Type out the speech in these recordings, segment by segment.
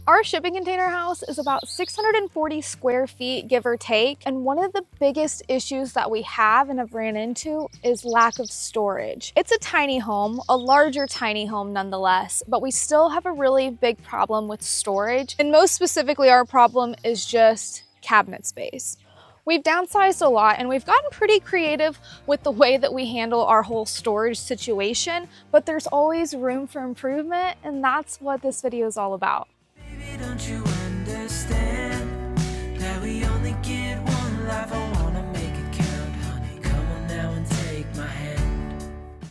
Our shipping container house is about 640 square feet, give or take. And one of the biggest issues that we have and have ran into is lack of storage. It's a tiny home, a larger tiny home nonetheless, but we still have a really big problem with storage. And most specifically, our problem is just cabinet space. We've downsized a lot and we've gotten pretty creative with the way that we handle our whole storage situation, but there's always room for improvement, and that's what this video is all about. Baby, don't you understand that we only get one life? I wanna make it count, honey. Come on now and take my hand.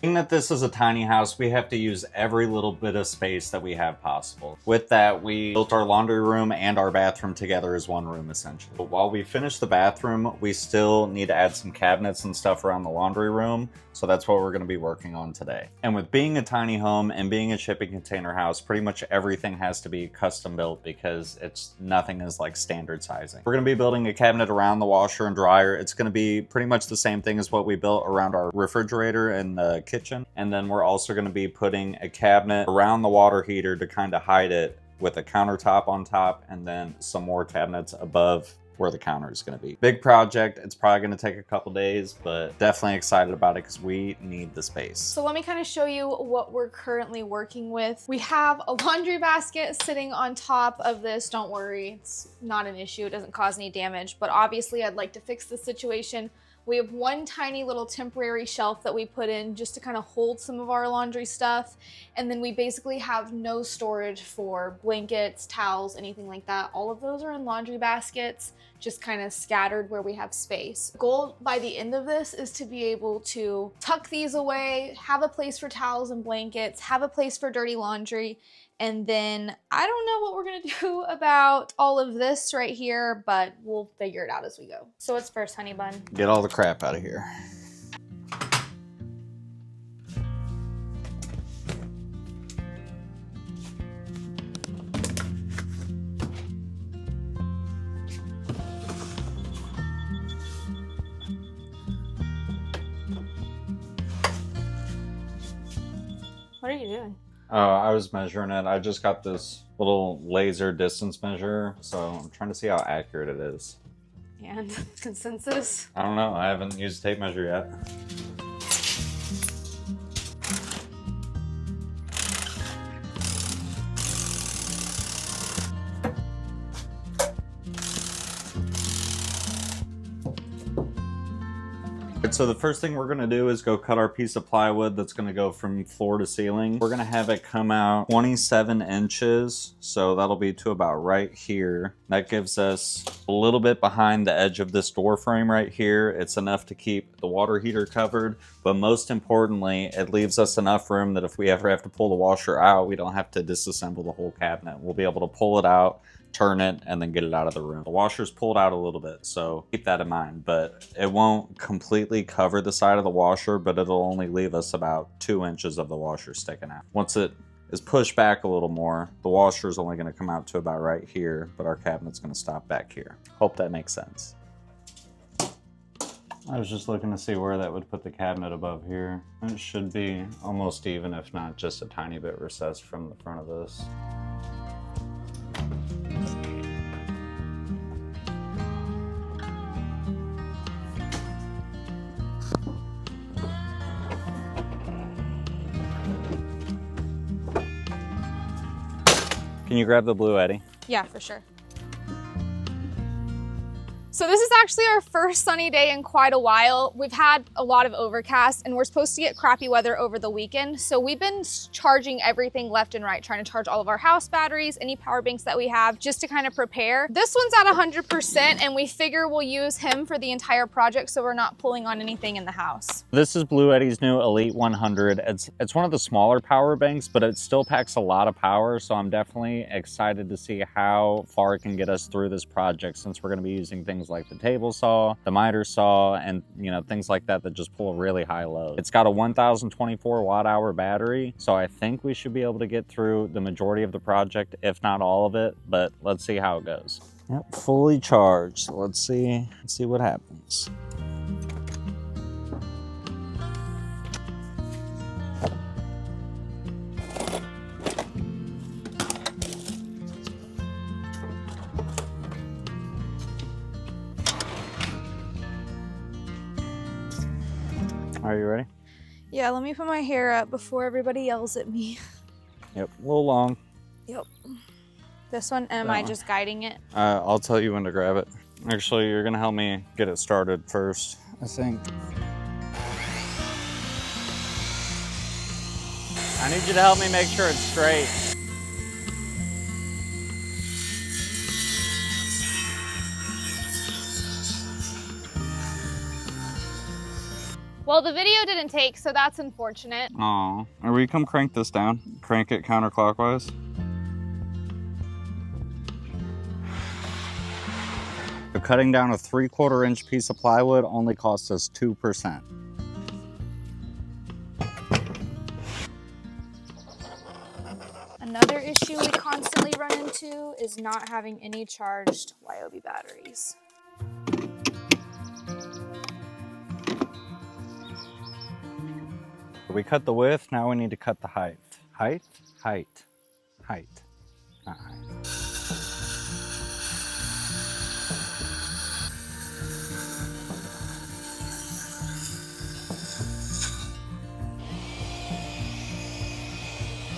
Being that this is a tiny house, we have to use every little bit of space that we have possible. With that, we built our laundry room and our bathroom together as one room, essentially. But while we finish the bathroom, we still need to add some cabinets and stuff around the laundry room. So that's what we're going to be working on today. And with being a tiny home and being a shipping container house, pretty much everything has to be custom built because nothing is like standard sizing. We're going to be building a cabinet around the washer and dryer. It's going to be pretty much the same thing as what we built around our refrigerator in the kitchen. And then we're also going to be putting a cabinet around the water heater to kind of hide it, with a countertop on top and then some more cabinets above where the counter is going to be. Big project. It's probably going to take a couple days, but definitely excited about it because we need the space. So let me kind of show you what we're currently working with. We have a laundry basket sitting on top of this. Don't worry, it's not an issue. It doesn't cause any damage, but obviously I'd like to fix the situation. We have one tiny little temporary shelf that we put in just to kind of hold some of our laundry stuff. And then we basically have no storage for blankets, towels, anything like that. All of those are in laundry baskets, just kind of scattered where we have space. The goal by the end of this is to be able to tuck these away, have a place for towels and blankets, have a place for dirty laundry. And then I don't know what we're gonna do about all of this right here, but we'll figure it out as we go. So what's first, honey bun? Get all the crap out of here. What are you doing? I was measuring it. I just got this little laser distance measure, so I'm trying to see how accurate it is. And consensus? I don't know. I haven't used a tape measure yet. So the first thing we're going to do is go cut our piece of plywood that's going to go from floor to ceiling. We're going to have it come out 27 inches, so that'll be to about right here. That gives us a little bit behind the edge of this door frame right here. It's enough to keep the water heater covered, but most importantly, it leaves us enough room that if we ever have to pull the washer out, we don't have to disassemble the whole cabinet. We'll be able to pull it out, turn it, and then get it out of the room. The washer's pulled out a little bit, so keep that in mind, but it won't completely cover the side of the washer, but it'll only leave us about 2 inches of the washer sticking out. Once it is pushed back a little more, the washer is only going to come out to about right here, but our cabinet's going to stop back here. Hope that makes sense. I was just looking to see where that would put the cabinet above here. It should be almost even, if not just a tiny bit recessed from the front of this. Can you grab the blue Eddie? Yeah, for sure. So this is actually our first sunny day in quite a while. We've had a lot of overcast and we're supposed to get crappy weather over the weekend. So we've been charging everything left and right, trying to charge all of our house batteries, any power banks that we have, just to kind of prepare. This one's at 100% and we figure we'll use him for the entire project so we're not pulling on anything in the house. This is Blue Eddie's new Elite 100. It's one of the smaller power banks, but it still packs a lot of power. So I'm definitely excited to see how far it can get us through this project, since we're gonna be using things like the table saw, the miter saw, and things like that just pull a really high load. It's got a 1024 watt-hour battery, so I think we should be able to get through the majority of the project, if not all of it, but let's see how it goes. Yep, fully charged. So let's see what happens. Are you ready? Yeah, let me put my hair up before everybody yells at me. Yep, a little long. Yep. This one, am I just guiding it? I'll tell you when to grab it. Actually, you're gonna help me get it started first, I think. I need you to help me make sure it's straight. Well, the video didn't take, so that's unfortunate. Aw. Or we come crank this down. Crank it counterclockwise. So cutting down a 3/4 inch piece of plywood only costs us 2%. Another issue we constantly run into is not having any charged YOB batteries. We cut the width, now we need to cut the height. Height, height, height, not height.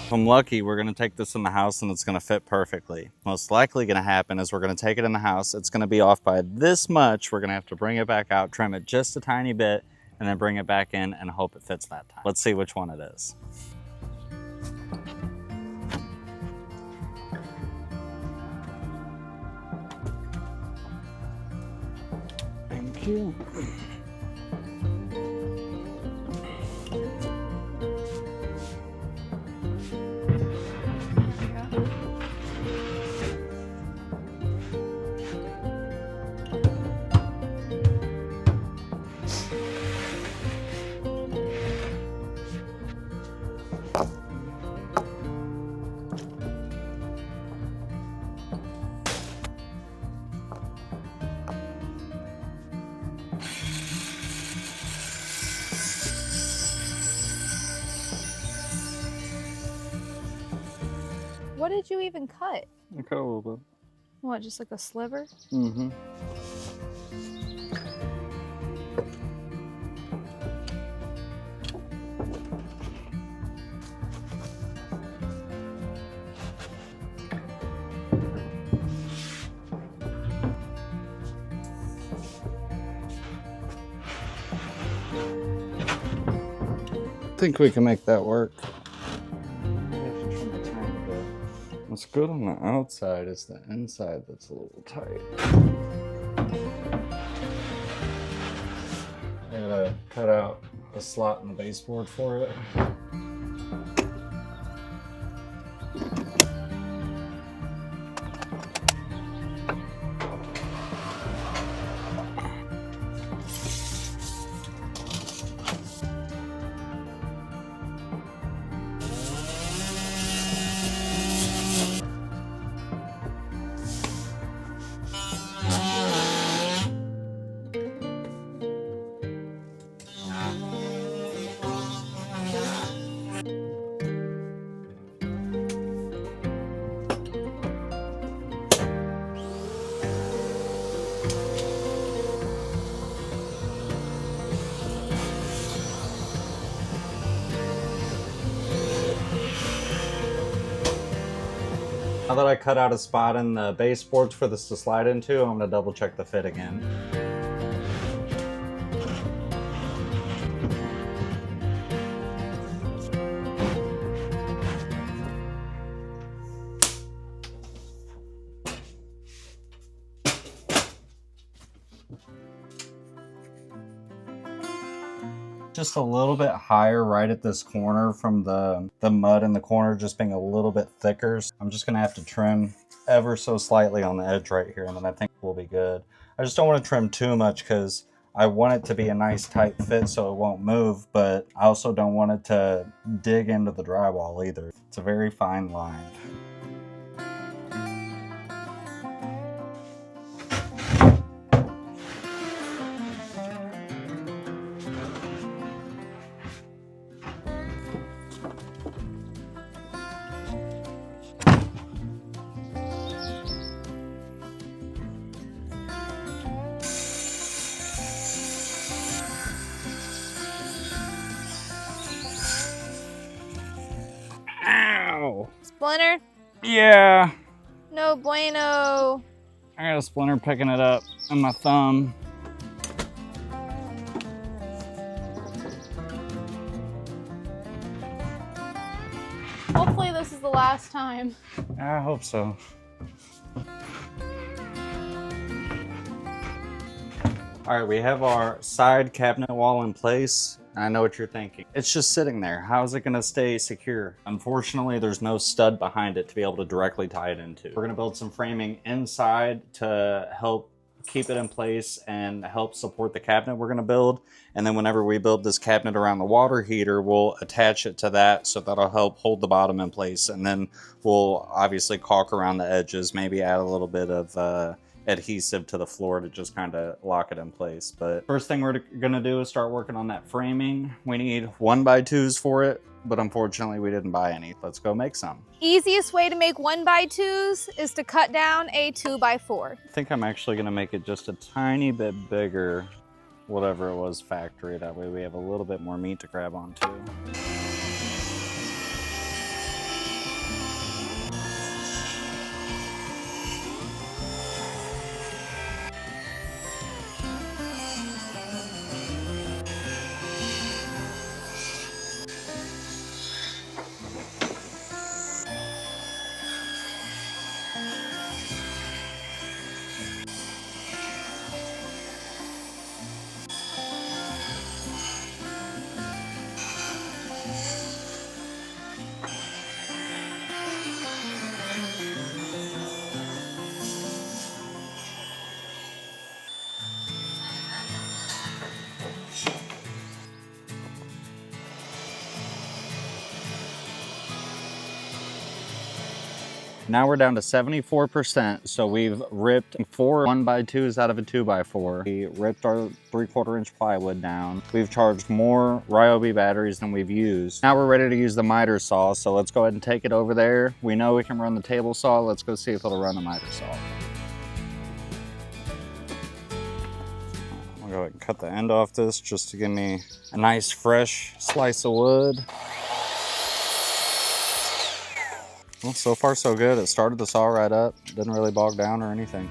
If I'm lucky, we're gonna take this in the house and it's gonna fit perfectly. Most likely gonna happen is we're gonna take it in the house, it's gonna be off by this much, we're gonna have to bring it back out, trim it just a tiny bit, and then bring it back in and hope it fits that time. Let's see which one it is. Thank you. What did you even cut? I cut a little bit. What, just like a sliver? Mm-hmm. I think we can make that work. What's good on the outside is the inside that's a little tight. I gotta cut out a slot in the baseboard for it. Now that I cut out a spot in the baseboards for this to slide into, I'm gonna double check the fit again. Just a little bit higher right at this corner from the mud in the corner just being a little bit thicker. So I'm just gonna have to trim ever so slightly on the edge right here, and then I think we'll be good. I just don't want to trim too much because I want it to be a nice tight fit so it won't move, but I also don't want it to dig into the drywall either. It's a very fine line. Yeah. No bueno. I got a splinter picking it up in my thumb. Hopefully this is the last time. I hope so. All right, we have our side cabinet wall in place. I know what you're thinking. It's just sitting there. How is it gonna stay secure? Unfortunately, there's no stud behind it to be able to directly tie it into. We're gonna build some framing inside to help keep it in place and help support the cabinet we're gonna build. And then whenever we build this cabinet around the water heater, we'll attach it to that, so that'll help hold the bottom in place. And then we'll obviously caulk around the edges, maybe add a little bit of adhesive to the floor to just kind of lock it in place. But first thing we're gonna do is start working on that framing. We need 1x2s for it, but unfortunately we didn't buy any. Let's go make some. Easiest way to make 1x2s is to cut down a 2x4. I think I'm actually gonna make it just a tiny bit bigger, whatever it was factory. That way we have a little bit more meat to grab onto. Now we're down to 74%, so we've ripped 4 1x2s out of a 2x4. We ripped our 3/4 inch plywood down. We've charged more Ryobi batteries than we've used. Now we're ready to use the miter saw, so let's go ahead and take it over there. We know we can run the table saw. Let's go see if it'll run the miter saw. I'll go ahead and cut the end off this just to give me a nice fresh slice of wood. Well, so far so good. It started the saw right up. Didn't really bog down or anything.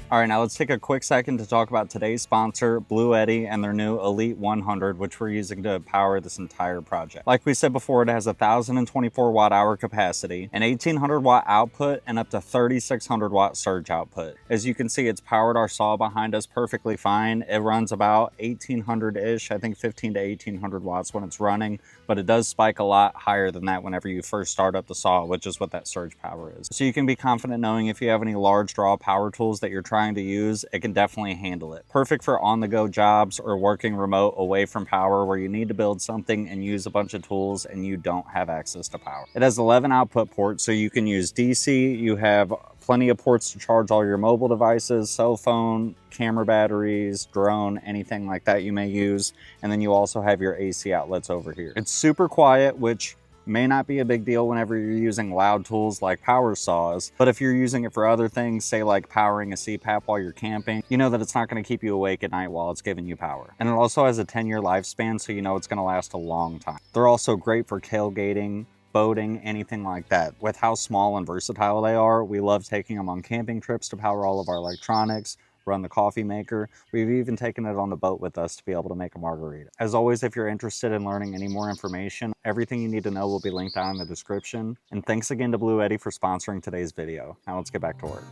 All right, now let's take a quick second to talk about today's sponsor, Bluetti, and their new Elite 100, which we're using to power this entire project. Like we said before, it has a 1,024 watt-hour capacity, an 1,800 watt output, and up to 3,600 watt surge output. As you can see, it's powered our saw behind us perfectly fine. It runs about 1,800-ish, I think 15 to 1,800 watts when it's running, but it does spike a lot higher than that whenever you first start up the saw, which is what that surge power is. So you can be confident knowing if you have any large draw power tools that you're trying to use, it can definitely handle it. Perfect for on-the-go jobs or working remote away from power where you need to build something and use a bunch of tools and you don't have access to power. It has 11 output ports, so you can use DC. You have plenty of ports to charge all your mobile devices, cell phone, camera batteries, drone, anything like that you may use. And then you also have your AC outlets over here. It's super quiet, which may not be a big deal whenever you're using loud tools like power saws, but if you're using it for other things, say like powering a CPAP while you're camping, you know that it's not going to keep you awake at night while it's giving you power. And it also has a 10-year lifespan, so you know it's going to last a long time. They're also great for tailgating, boating, anything like that. With how small and versatile they are, we love taking them on camping trips to power all of our electronics, run the coffee maker. We've even taken it on the boat with us to be able to make a margarita. As always, if you're interested in learning any more information, everything you need to know will be linked down in the description. And thanks again to Bluetti for sponsoring today's video. Now let's get back to work.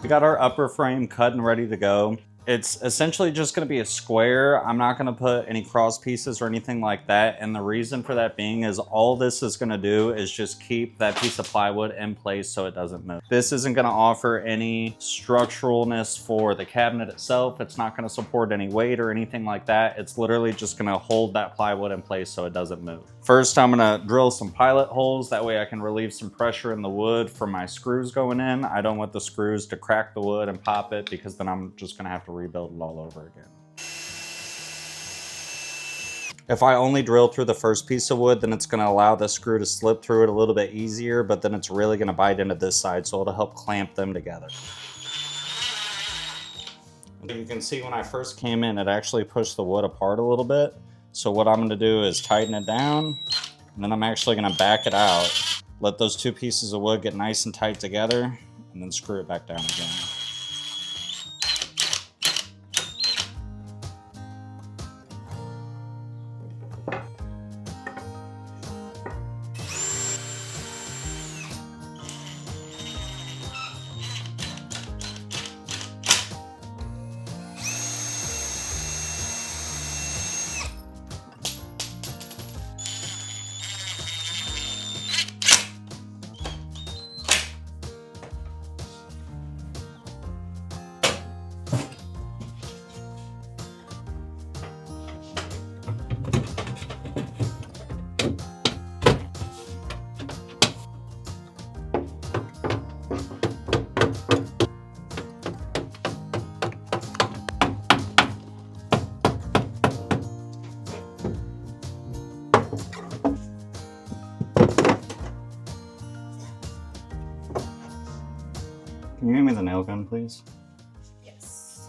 We got our upper frame cut and ready to go. It's essentially just going to be a square. I'm not going to put any cross pieces or anything like that. And the reason for that being is all this is going to do is just keep that piece of plywood in place so it doesn't move. This isn't going to offer any structuralness for the cabinet itself. It's not going to support any weight or anything like that. It's literally just going to hold that plywood in place so it doesn't move. First, I'm going to drill some pilot holes. That way I can relieve some pressure in the wood for my screws going in. I don't want the screws to crack the wood and pop it, because then I'm just going to have to rebuild it all over again. If I only drill through the first piece of wood, then it's going to allow the screw to slip through it a little bit easier, but then it's really going to bite into this side, so it'll help clamp them together. You can see when I first came in, it actually pushed the wood apart a little bit. So what I'm going to do is tighten it down, and then I'm actually going to back it out. Let those two pieces of wood get nice and tight together, and then screw it back down again. Can you hand me the nail gun, please? Yes.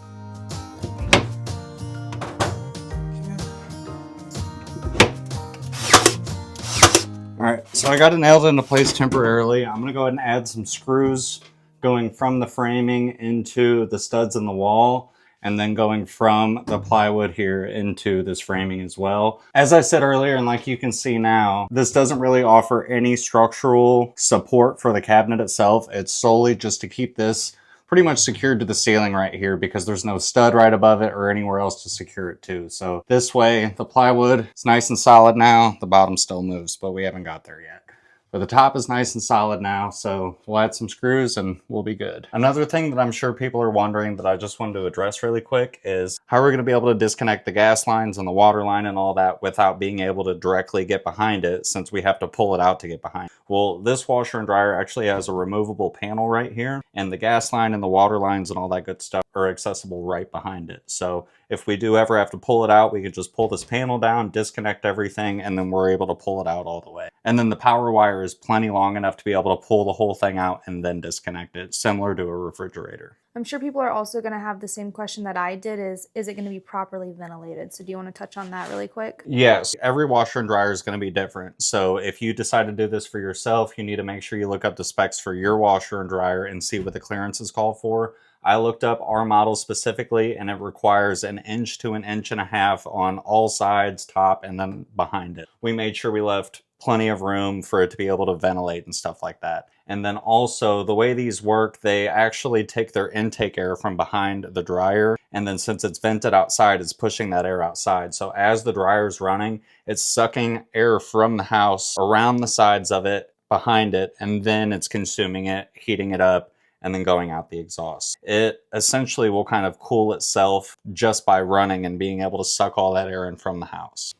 All right, so I got it nailed into place temporarily. I'm gonna go ahead and add some screws going from the framing into the studs in the wall, and then going from the plywood here into this framing as well. As I said earlier, and like you can see now, this doesn't really offer any structural support for the cabinet itself. It's solely just to keep this pretty much secured to the ceiling right here, because there's no stud right above it or anywhere else to secure it to. So this way, the plywood is nice and solid now. The bottom still moves, but we haven't got there yet. But the top is nice and solid now, so we'll add some screws and we'll be good. Another thing that I'm sure people are wondering that I just wanted to address really quick is how we're going to be able to disconnect the gas lines and the water line and all that without being able to directly get behind it, since we have to pull it out to get behind it. Well, this washer and dryer actually has a removable panel right here, and the gas line and the water lines and all that good stuff are accessible right behind it. So if we do ever have to pull it out, we can just pull this panel down, disconnect everything, and then we're able to pull it out all the way. And then the power wire is plenty long enough to be able to pull the whole thing out and then disconnect it, similar to a refrigerator. I'm sure people are also going to have the same question that I did, is it going to be properly ventilated? So do you want to touch on that really quick? Yes, every washer and dryer is going to be different. So if you decide to do this for yourself, you need to make sure you look up the specs for your washer and dryer and see what the clearances call for. I looked up our model specifically, and it requires 1 inch to 1.5 inches on all sides, top, and then behind it. We made sure we left plenty of room for it to be able to ventilate and stuff like that. And then also, the way these work, they actually take their intake air from behind the dryer, and then since it's vented outside, it's pushing that air outside. So as the dryer's running, it's sucking air from the house around the sides of it, behind it, and then it's consuming it, heating it up, and then going out the exhaust. It essentially will kind of cool itself just by running and being able to suck all that air in from the house.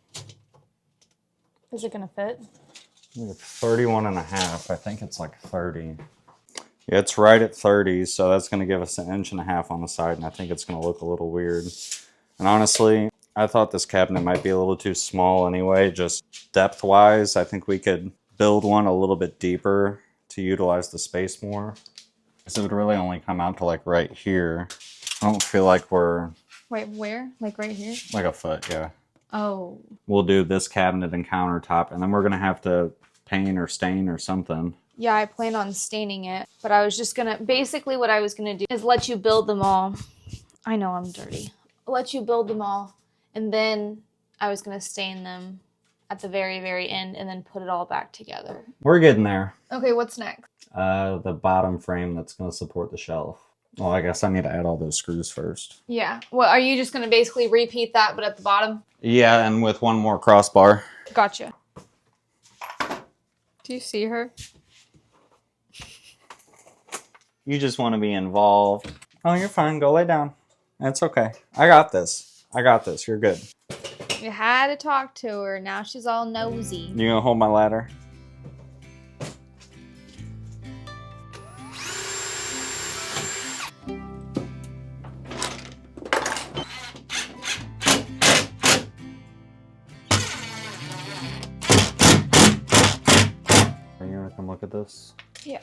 Is it going to fit? 31.5. I think it's like 30. Yeah, it's right at 30, so that's going to give us 1.5 inches on the side, and I think it's going to look a little weird. And honestly, I thought this cabinet might be a little too small anyway, just depth-wise. I think we could build one a little bit deeper to utilize the space more. So it would really only come out to like right here. I don't feel like we're... Wait, where? Like right here? Like a foot, yeah. Oh. We'll do this cabinet and countertop, and then we're going to have to paint or stain or something. Yeah, I plan on staining it, but I was just going to... Basically what I was going to do is let you build them all. I know I'm dirty. Let you build them all, and then I was going to stain them at the very, very end and then put it all back together. We're getting there. Okay, what's next? The bottom frame that's going to support the shelf. Well, I guess I need to add all those screws first. Yeah. Well, are you just going to basically repeat that, but at the bottom? Yeah, and with one more crossbar. Gotcha. Do you see her? You just want to be involved. Oh, you're fine. Go lay down. It's okay. I got this. I got this. You're good. You had to talk to her. Now she's all nosy. You gonna hold my ladder? Are you gonna come look at this? Yeah.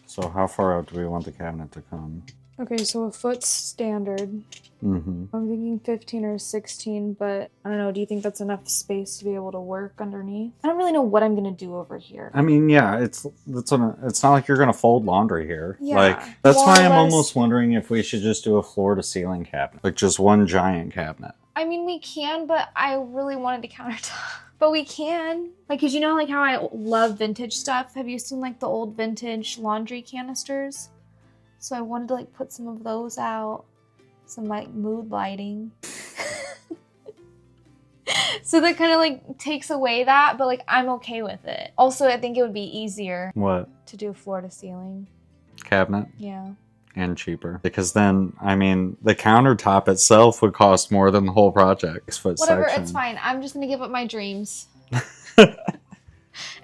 So how far out do we want the cabinet to come? Okay, so a foot's standard. Mm-hmm. I'm thinking 15 or 16, but I don't know. Do you think that's enough space to be able to work underneath? I don't really know what I'm gonna do over here. I mean, yeah, it's not like you're gonna fold laundry here. Yeah, Like that's more why or I'm less. almost wondering if we should just do a floor to ceiling cabinet, like just one giant cabinet. I mean, we can, but I really wanted to countertop. But we can. Like, cause you know like how I love vintage stuff? Have you seen like the old vintage laundry canisters? So I wanted to like put some of those out. Some like mood lighting. So that kind of like takes away that, but like I'm okay with it. Also, I think it would be easier What? to do floor to ceiling. Cabinet? Yeah. And cheaper. Because then, I mean, the countertop itself would cost more than the whole project. 6-foot Whatever, section. it's fine. I'm just gonna give up my dreams.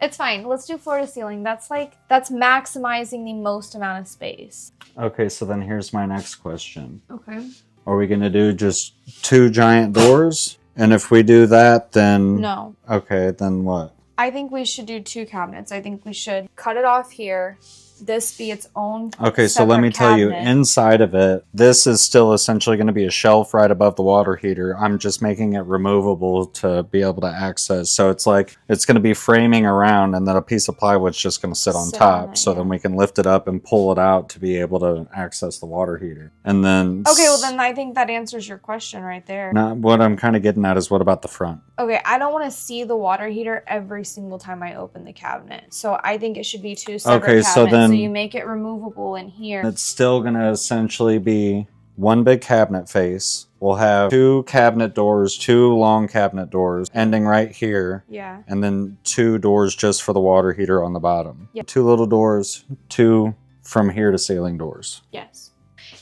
It's fine. Let's do floor to ceiling. That's maximizing the most amount of space. Okay, so then here's my next question. Okay. Are we gonna do just 2 giant doors? And if we do that, then... No. Okay, then what? I think we should do 2 cabinets. I think we should cut it off here. This be its own Okay, so let me separate tell you, cabinet. inside of it, this is still essentially going to be a shelf right above the water heater. I'm just making it removable to be able to access. So it's like, it's going to be framing around and then a piece of plywood's just going to sit on Sit top. on it, So yeah. then we can lift it up and pull it out to be able to access the water heater. And then... Okay, well then I think that answers your question right there. Now, what I'm kind of getting at is what about the front? Okay, I don't want to see the water heater every single time I open the cabinet. So I think it should be 2 separate Okay, so cabinets. then- So you make it removable in here. It's still going to essentially be one big cabinet face. We'll have 2 cabinet doors, 2 long cabinet doors ending right here. Yeah. And then 2 doors just for the water heater on the bottom. Yep. 2 little doors, 2 from here to ceiling doors. Yes.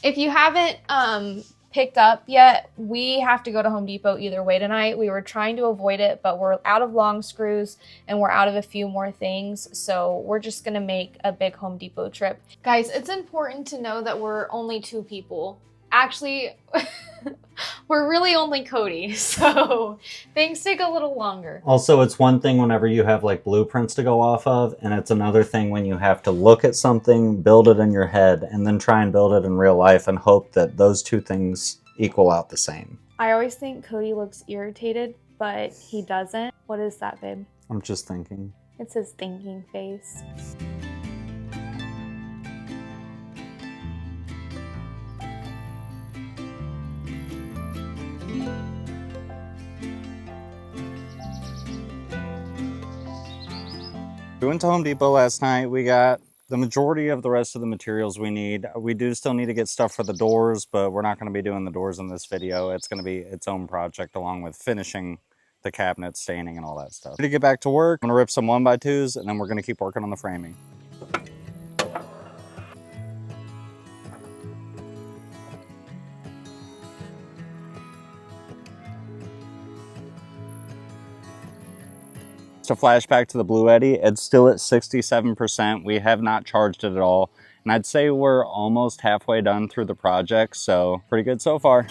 If you haven't picked up yet, we have to go to Home Depot either way tonight. We were trying to avoid it, but we're out of long screws and we're out of a few more things. So we're just gonna make a big Home Depot trip. Guys, it's important to know that we're only 2 people. Actually, we're really only Cody, so things take a little longer. Also, it's one thing whenever you have like blueprints to go off of, and it's another thing when you have to look at something, build it in your head, and then try and build it in real life and hope that those 2 things equal out the same. I always think Cody looks irritated, but he doesn't. What is that, babe? I'm just thinking. It's his thinking face. We went to Home Depot last night. We got the majority of the rest of the materials we need. We do still need to get stuff for the doors, but we're not going to be doing the doors in this video. It's going to be its own project along with finishing the cabinet, staining, and all that stuff. Ready to get back to work. I'm going to rip some 1x2s, and then we're going to keep working on the framing. To flashback to the Blue Eddy, it's still at 67%. We have not charged it at all. And I'd say we're almost halfway done through the project, so pretty good so far.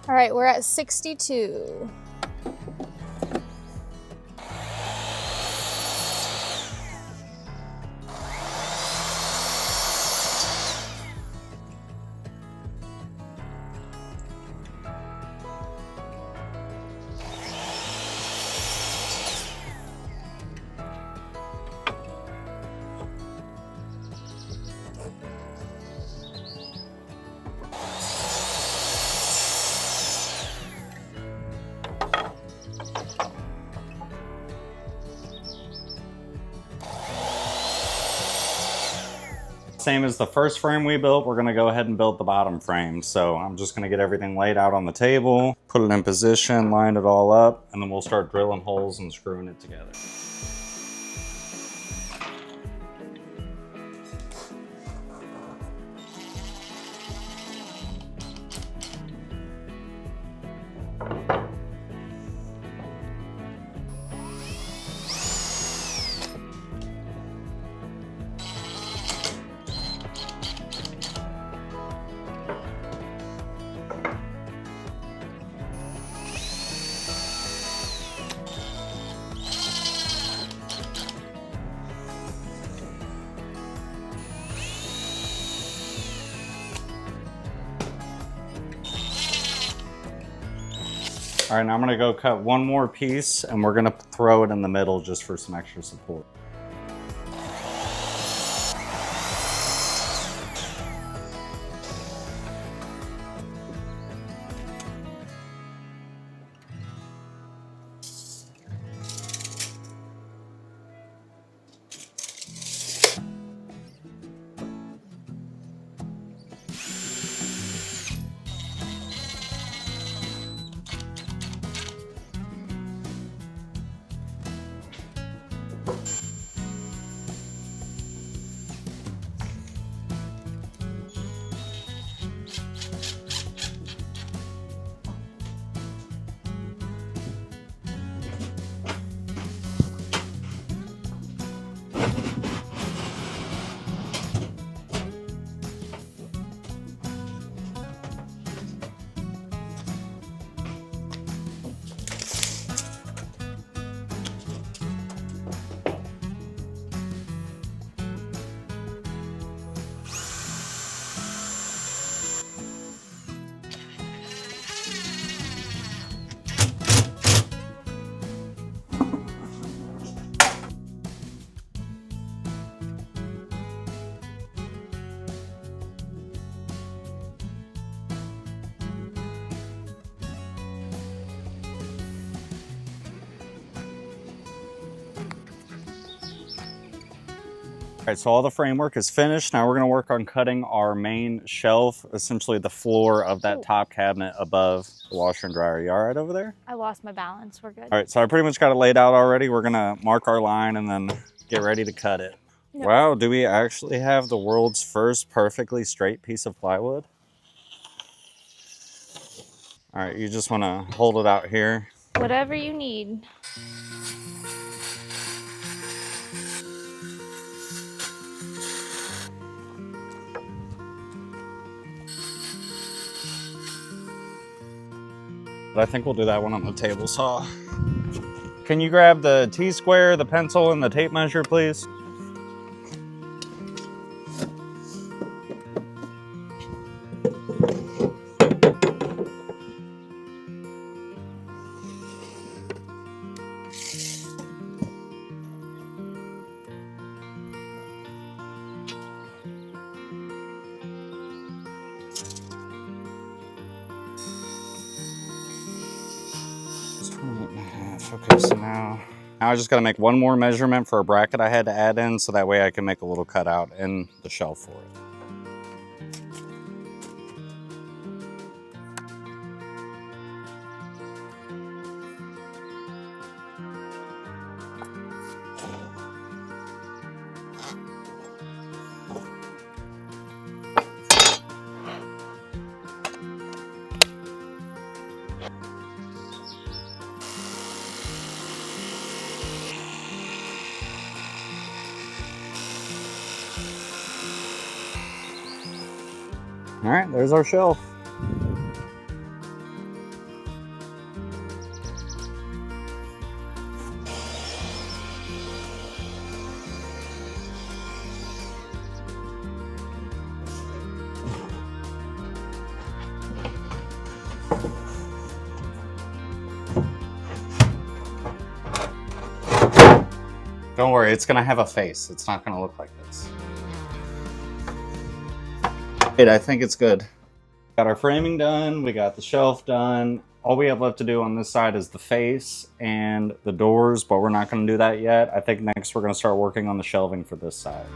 All right, we're at 62. Same as the first frame we built, we're gonna go ahead and build the bottom frame. So I'm just gonna get everything laid out on the table, put it in position, line it all up, and then we'll start drilling holes and screwing it together. All right, now I'm gonna go cut one more piece and we're gonna throw it in the middle just for some extra support. All right, so all the framework is finished. Now we're gonna work on cutting our main shelf, essentially the floor of that top cabinet above the washer and dryer. You all right over there? I lost my balance. We're good. All right, so I pretty much got it laid out already. We're gonna mark our line and then get ready to cut it. Yep. Wow, do we actually have the world's first perfectly straight piece of plywood? All right, you just wanna hold it out here. Whatever you need. But I think we'll do that one on the table saw. Can you grab the T-square, the pencil, and the tape measure, please? Okay, so now I just gotta make one more measurement for a bracket I had to add in so that way I can make a little cutout in the shelf for it. All right, there's our shelf. Don't worry, it's gonna have a face. It's not gonna look like this. I think it's good. Got our framing done, we got the shelf done. All we have left to do on this side is the face and the doors, but we're not gonna do that yet. I think next we're gonna start working on the shelving for this side.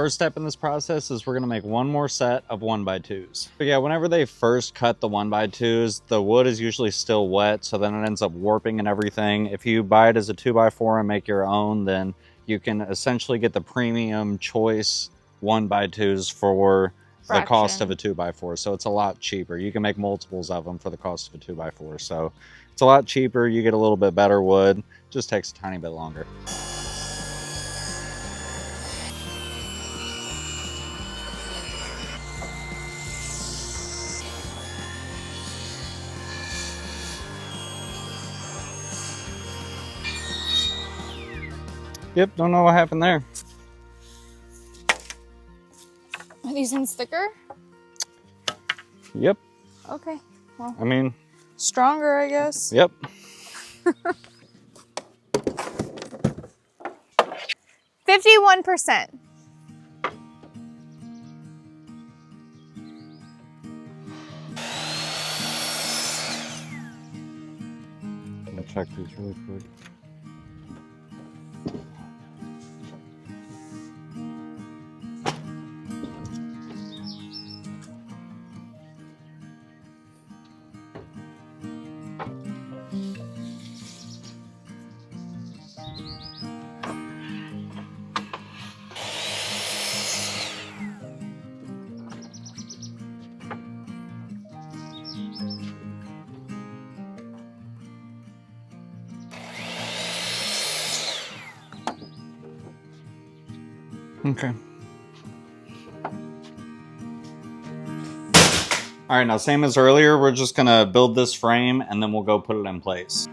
first step in this process is we're gonna make one more set of 1x2s. But yeah, whenever they first cut the 1x2s, the wood is usually still wet, so then it ends up warping and everything. If you buy it as a 2x4 and make your own, then you can essentially get the premium choice 1x2s for the cost of a 2x4. So it's a lot cheaper. You can make multiples of them for the cost of a 2x4. So it's a lot cheaper. You get a little bit better wood. Just takes a tiny bit longer. Yep, don't know what happened there. Are these ones thicker? Yep. Okay. Well, I mean, stronger, I guess. yep. 51%. I'm gonna check these really quick. Okay. All right, now same as earlier, we're just gonna build this frame and then we'll go put it in place.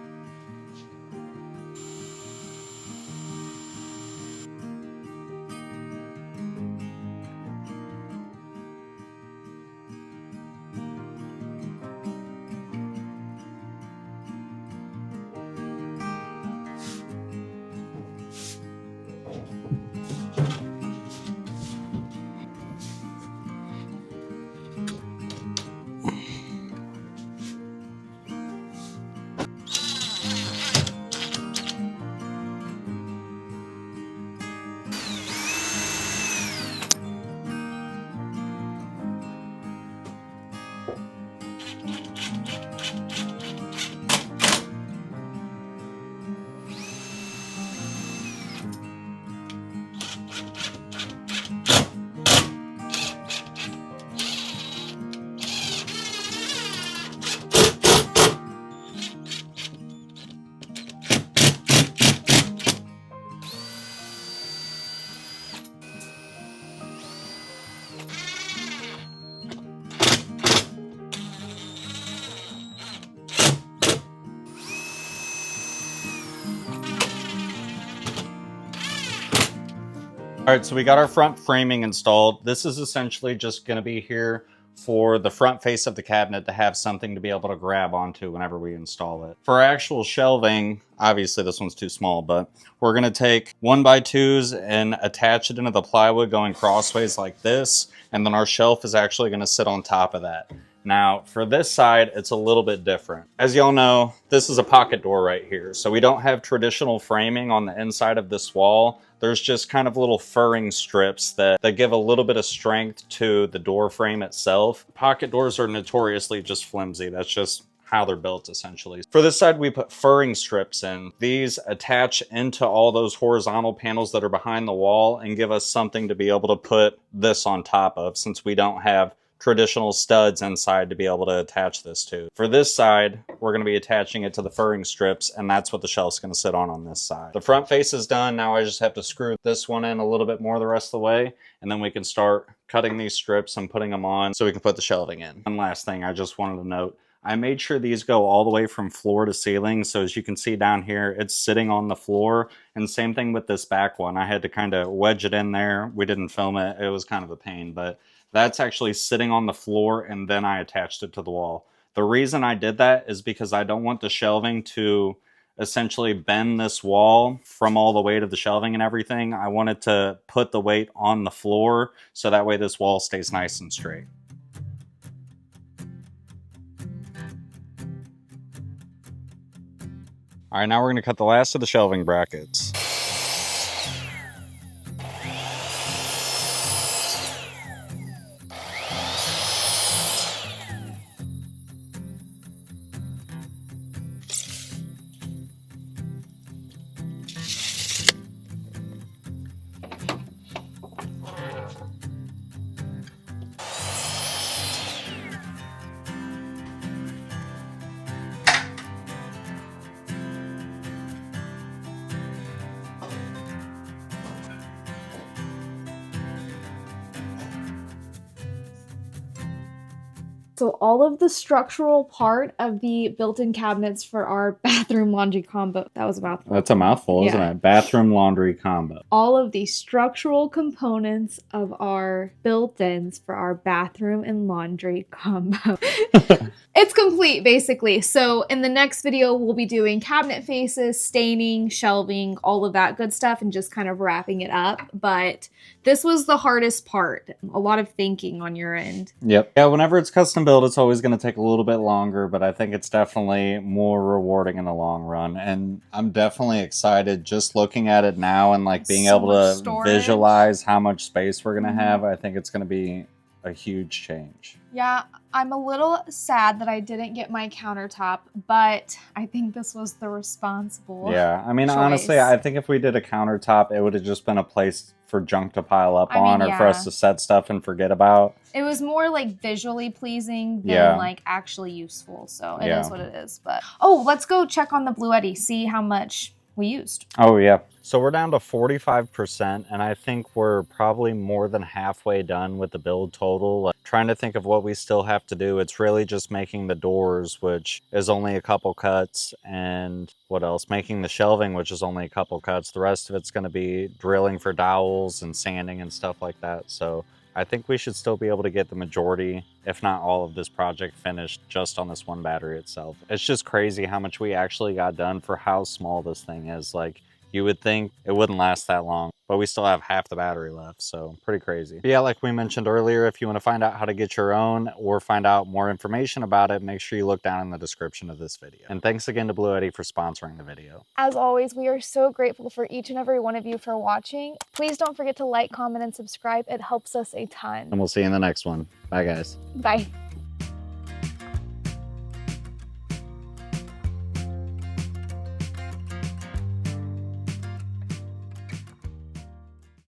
All right, so we got our front framing installed. This is essentially just gonna be here for the front face of the cabinet to have something to be able to grab onto whenever we install it. For our actual shelving, obviously this one's too small, but we're gonna take 1x2s and attach it into the plywood going crossways like this, and then our shelf is actually gonna sit on top of that. Now, for this side, it's a little bit different. As y'all know, this is a pocket door right here, so we don't have traditional framing on the inside of this wall. There's just kind of little furring strips that give a little bit of strength to the door frame itself. Pocket doors are notoriously just flimsy. That's just how they're built, essentially. For this side, we put furring strips in. These attach into all those horizontal panels that are behind the wall and give us something to be able to put this on top of, since we don't have traditional studs inside to be able to attach this to. For this side, we're going to be attaching it to the furring strips, and that's what the shelf's going to sit on this side. The front face is done. Now I just have to screw this one in a little bit more the rest of the way, and then we can start cutting these strips and putting them on so we can put the shelving in. One last thing I just wanted to note. I made sure these go all the way from floor to ceiling, so as you can see down here, it's sitting on the floor, and same thing with this back one. I had to kind of wedge it in there. We didn't film it. It was kind of a pain, but that's actually sitting on the floor, and then I attached it to the wall. The reason I did that is because I don't want the shelving to essentially bend this wall from all the weight of the shelving and everything. I wanted to put the weight on the floor so that way this wall stays nice and straight. All right, now we're going to cut the last of the shelving brackets. So all of the structural part of the built-in cabinets for our bathroom laundry combo, that was a mouthful. That's a mouthful, isn't it? Bathroom laundry combo. All of the structural components of our built-ins for our bathroom and laundry combo. It's complete, basically. So in the next video, we'll be doing cabinet faces, staining, shelving, all of that good stuff, and just kind of wrapping it up. But this was the hardest part. A lot of thinking on your end. Yep. Yeah, whenever it's custom built, it's always going to take a little bit longer, but I think it's definitely more rewarding in the long run. And I'm definitely excited just looking at it now and like being able to visualize how much space we're going to have. I think it's going to be a huge change. Yeah, I'm a little sad that I didn't get my countertop, but I think this was the responsible Yeah, I mean, choice. honestly, I think if we did a countertop, it would have just been a place for junk to pile up on or for us to set stuff and forget about. It was more like visually pleasing than like actually useful, so it is what it is. But oh, let's go check on the Bluetti, see how much we used. Oh yeah. So we're down to 45%, and I think we're probably more than halfway done with the build total. Like, trying to think of what we still have to do. It's really just making the doors, which is only a couple cuts, and what else? Making the shelving, which is only a couple cuts. The rest of it's going to be drilling for dowels and sanding and stuff like that. So I think we should still be able to get the majority, if not all of this project finished just on this one battery itself. It's just crazy how much we actually got done for how small this thing is. Like, you would think it wouldn't last that long, but we still have half the battery left, so pretty crazy. But yeah, like we mentioned earlier, if you want to find out how to get your own or find out more information about it, make sure you look down in the description of this video. And thanks again to Bluetti for sponsoring the video. As always, we are so grateful for each and every one of you for watching. Please don't forget to like, comment, and subscribe. It helps us a ton. And we'll see you in the next one. Bye, guys. Bye.